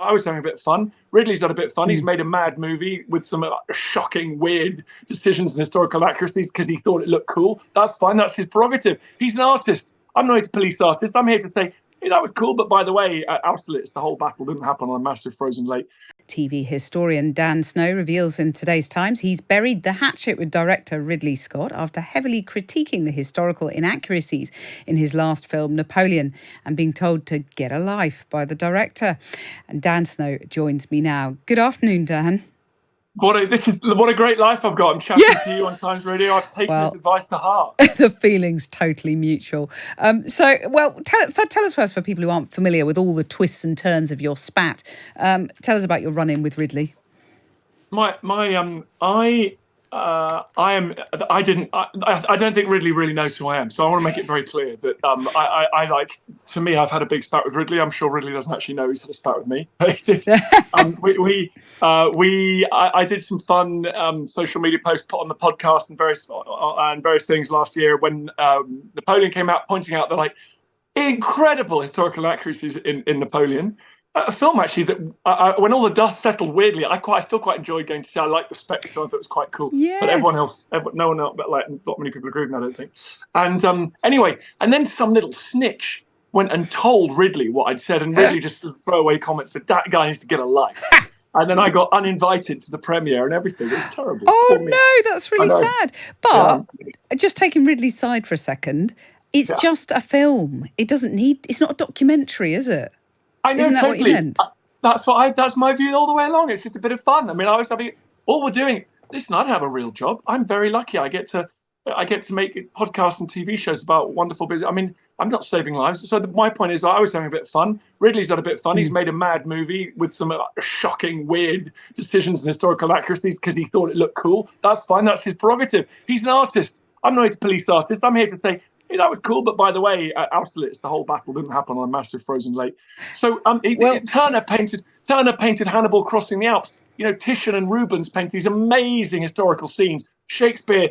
I was having a bit of fun. Ridley's done a bit of fun. He's made a mad movie with some shocking, weird decisions and historical accuracies because he thought it looked cool. That's fine. That's his prerogative. He's an artist. I'm not a police artist. I'm here to say, hey, that was cool. But by the way, at Austerlitz, the whole battle didn't happen on a massive frozen lake. TV historian Dan Snow reveals in today's Times he's buried the hatchet with director Ridley Scott after heavily critiquing the historical inaccuracies in his last film, Napoleon, and being told to get a life by the director. And Dan Snow joins me now. Good afternoon, Dan. What a great life I've got. I'm chatting to you on Times Radio. I've taken this advice to heart. The feeling's totally mutual. Tell us first, for people who aren't familiar with all the twists and turns of your spat, tell us about your run-in with Ridley. I don't think Ridley really knows who I am, so I want to make it very clear that to me, I've had a big spat with Ridley. I'm sure Ridley doesn't actually know he's had a spat with me. I did some fun social media posts, put on the podcast and various things last year when Napoleon came out, pointing out the incredible historical accuracies in Napoleon. A film actually that when all the dust settled, weirdly, I still quite enjoyed going to see. I liked the spectacle. I thought it was quite cool. Yes. But no one else, but not many people agree with me, I don't think. And anyway, and then some little snitch went and told Ridley what I'd said, and Ridley just throwaway comments said that guy needs to get a life. And then I got uninvited to the premiere and everything. It was terrible. Oh no, that's really sad. But just taking Ridley's side for a second, it's just a film. It's not a documentary, is it? I know, Isn't that totally. What you meant? That's my view all the way along. It's just a bit of fun. I mean, all we're doing. Listen, I don't have a real job. I'm very lucky. I get to make podcasts and TV shows about wonderful business. I mean, I'm not saving lives. So my point is, I was having a bit of fun. Ridley's done a bit of fun. He's made a mad movie with some shocking, weird decisions and historical accuracies because he thought it looked cool. That's fine. That's his prerogative. He's an artist. I'm not a police artist. I'm here to say, hey, that was cool. But by the way, at Austerlitz, the whole battle didn't happen on a massive frozen lake. So Turner painted Hannibal crossing the Alps. You know, Titian and Rubens painted these amazing historical scenes. Shakespeare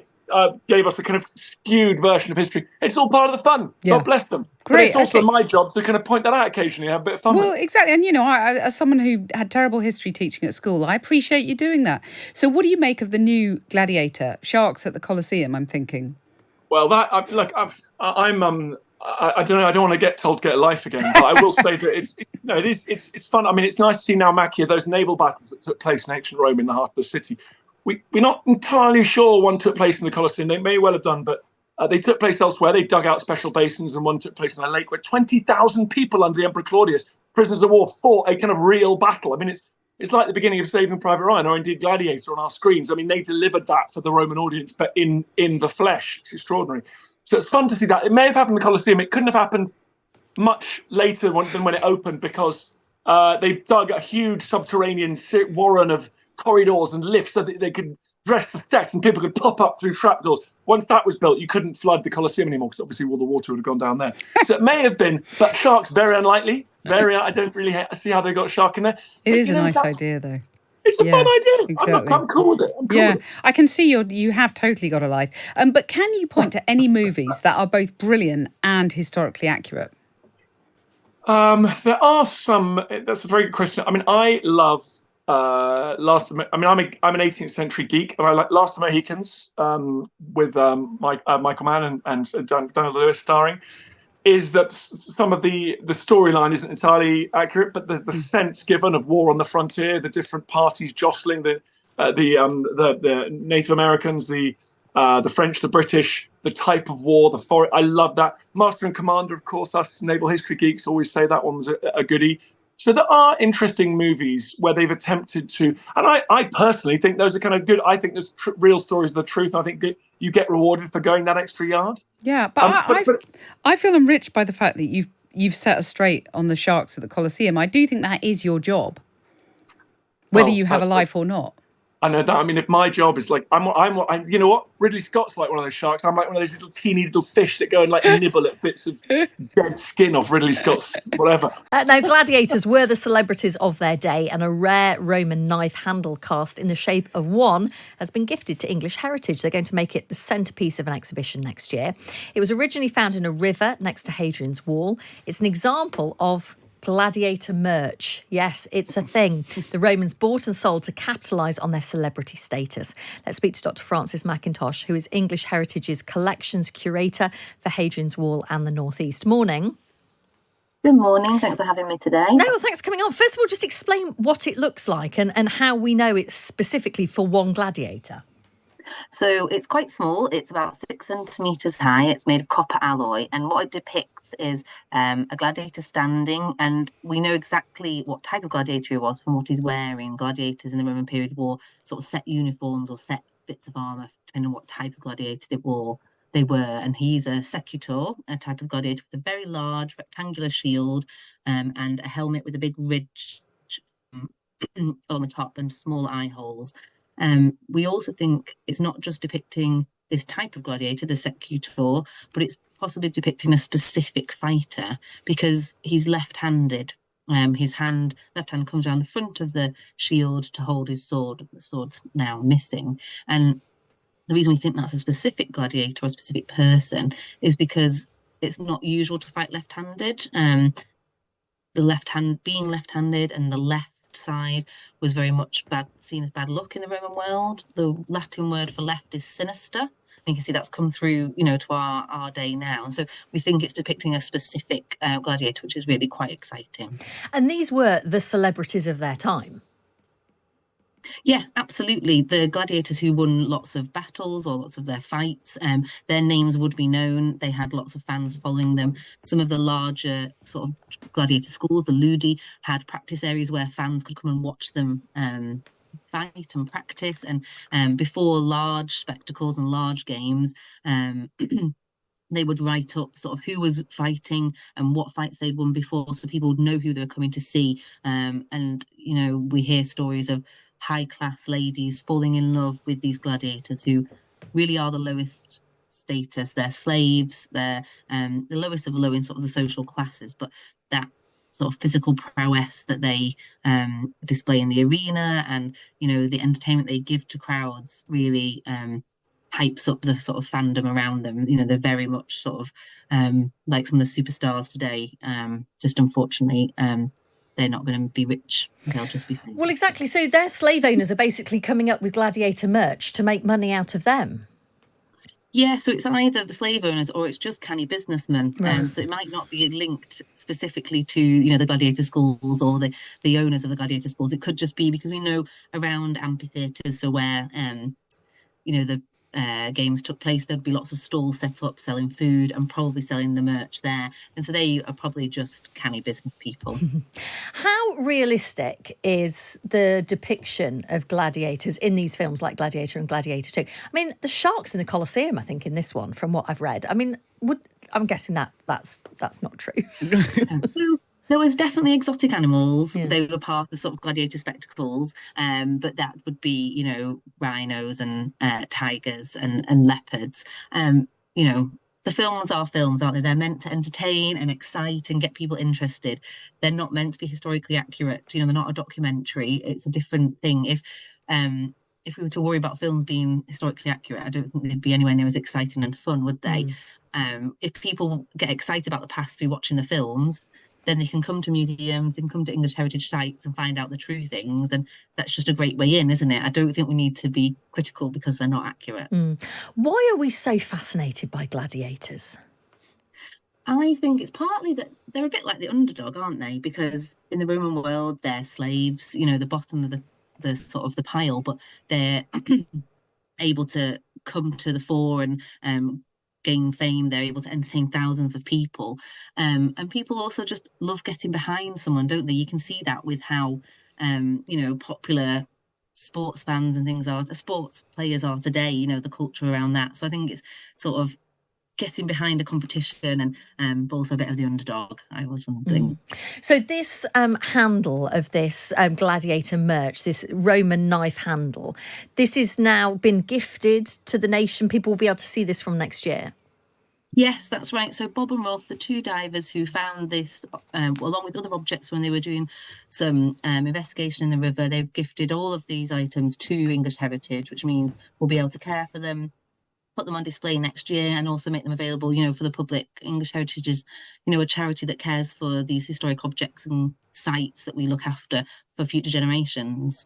gave us a kind of skewed version of history. It's all part of the fun. God bless them. Great. But it's also my job to kind of point that out occasionally and have a bit of fun with it. Exactly. And, I, as someone who had terrible history teaching at school, I appreciate you doing that. So what do you make of the new Gladiator? Sharks at the Colosseum, I'm thinking. Well, I don't know. I don't want to get told to get a life again, but I will say that it's fun. I mean, it's nice to see now, Macchia, those naval battles that took place in ancient Rome in the heart of the city. We're not entirely sure one took place in the Colosseum. They may well have done, but they took place elsewhere. They dug out special basins, and one took place in a lake where 20,000 people under the Emperor Claudius, prisoners of war, fought a kind of real battle. I mean, it's like the beginning of Saving Private Ryan, or indeed Gladiator on our screens. I mean, they delivered that for the Roman audience, but in the flesh. It's extraordinary. So it's fun to see that. It may have happened in the Colosseum. It couldn't have happened much later than when it opened because they dug a huge subterranean warren of corridors and lifts so that they could dress the set and people could pop up through trapdoors. Once that was built, you couldn't flood the Colosseum anymore because obviously all the water would have gone down there. So it may have been, but sharks, very unlikely. I don't really see how they got a shark in there. It is a nice idea, though. It's a fun idea. Exactly. I'm cool with it. I can see you have totally got a life. But can you point to any movies that are both brilliant and historically accurate? There are some. That's a very good question. I mean, I love I'm an 18th century geek, and I like Last of the Mohicans with Michael Mann and Daniel Lewis starring. Is that some of the storyline isn't entirely accurate, but the sense given of war on the frontier, the different parties jostling, the Native Americans, the French, the British, the type of war, I love that. Master and Commander, of course, us naval history geeks always say that one was a goodie. So there are interesting movies where they've attempted to, and I personally think those are kind of good. I think there's real stories of the truth. I think you get rewarded for going that extra yard. Yeah, but I feel enriched by the fact that you've set us straight on the sharks at the Colosseum. I do think that is your job, whether you have a life or not. I know that. I mean, if my job is like, I'm you know what? Ridley Scott's like one of those sharks. I'm like one of those teeny little fish that go and nibble at bits of dead skin off Ridley Scott's whatever. Now, gladiators were the celebrities of their day, and a rare Roman knife handle cast in the shape of one has been gifted to English Heritage. They're going to make it the centrepiece of an exhibition next year. It was originally found in a river next to Hadrian's Wall. It's an example of Gladiator merch. Yes, it's a thing. The Romans bought and sold to capitalise on their celebrity status. Let's speak to Dr. Frances McIntosh, who is English Heritage's collections curator for Hadrian's Wall and the North East. Morning. Good morning. Thanks for having me today. No, well, thanks for coming on. First of all, just explain what it looks like and how we know it's specifically for one gladiator. So it's quite small. It's about 6 centimetres high. It's made of copper alloy. And what it depicts is a gladiator standing. And we know exactly what type of gladiator he was from what he's wearing. Gladiators in the Roman period wore sort of set uniforms or set bits of armour, depending on what type of gladiator they were. And he's a secutor, a type of gladiator with a very large rectangular shield and a helmet with a big ridge on the top and small eye holes. We also think it's not just depicting this type of gladiator, the secutor, but it's possibly depicting a specific fighter because he's left-handed. His left hand comes around the front of the shield to hold his sword. The sword's now missing. And the reason we think that's a specific gladiator or a specific person is because it's not usual to fight left-handed. Being left-handed and the left side was very much seen as bad luck in the Roman world. The Latin word for left is sinister. And you can see that's come through, to our day now. And so we think it's depicting a specific gladiator, which is really quite exciting. And these were the celebrities of their time. Yeah, absolutely. The gladiators who won lots of battles or lots of their fights, their names would be known. They had lots of fans following them. Some of the larger sort of gladiator schools, the ludi, had practice areas where fans could come and watch them fight and practice. And before large spectacles and large games, they would write up sort of who was fighting and what fights they'd won before, so people would know who they were coming to see. And we hear stories of high-class ladies falling in love with these gladiators who really are the lowest status. They're slaves. They're the lowest of the low in sort of the social classes, but that sort of physical prowess that they display in the arena and the entertainment they give to crowds really hypes up the sort of fandom around them. They're very much sort of like some of the superstars today. Just unfortunately, they're not going to be rich. They'll just be famous. Well, exactly. So their slave owners are basically coming up with gladiator merch to make money out of them. Yeah, so it's either the slave owners or it's just canny businessmen. Right. So it might not be linked specifically to the gladiator schools or the owners of the gladiator schools. It could just be because we know around amphitheatres, so where the games took place, there'd be lots of stalls set up selling food and probably selling the merch there. And so they are probably just canny business people. How realistic is the depiction of gladiators in these films like Gladiator and Gladiator II? I mean, the sharks in the Colosseum, I think, in this one, from what I've read. I mean, I'm guessing that's not true. There was definitely exotic animals. Yeah. They were part of the sort of gladiator spectacles, but that would be, rhinos and tigers and leopards. The films are films, aren't they? They're meant to entertain and excite and get people interested. They're not meant to be historically accurate. They're not a documentary. It's a different thing. If we were to worry about films being historically accurate, I don't think they'd be anywhere near as exciting and fun, would they? If people get excited about the past through watching the films, then they can come to museums, they can come to English heritage sites and find out the true things. And that's just a great way in, isn't it? I don't think we need to be critical because they're not accurate. Why are we so fascinated by gladiators? I think it's partly that they're a bit like the underdog, aren't they? Because in the Roman world, they're slaves, the bottom of the sort of the pile, but they're able to come to the fore and gain fame. They're able to entertain thousands of people, and people also just love getting behind someone, don't they? You can see that with how popular sports fans and things are, sports players are today, the culture around that. So I think it's sort of getting behind a competition and but also a bit of the underdog, I was wondering. So this handle of this gladiator merch, this Roman knife handle, this is now been gifted to the nation. People will be able to see this from next year. Yes, that's right. So Bob and Rolf, the two divers who found this, along with other objects when they were doing some investigation in the river, they've gifted all of these items to English Heritage, which means we'll be able to care for them put them on display next year and also make them available, you know, for the public. English Heritage is, you know, a charity that cares for these historic objects and sites that we look after for future generations.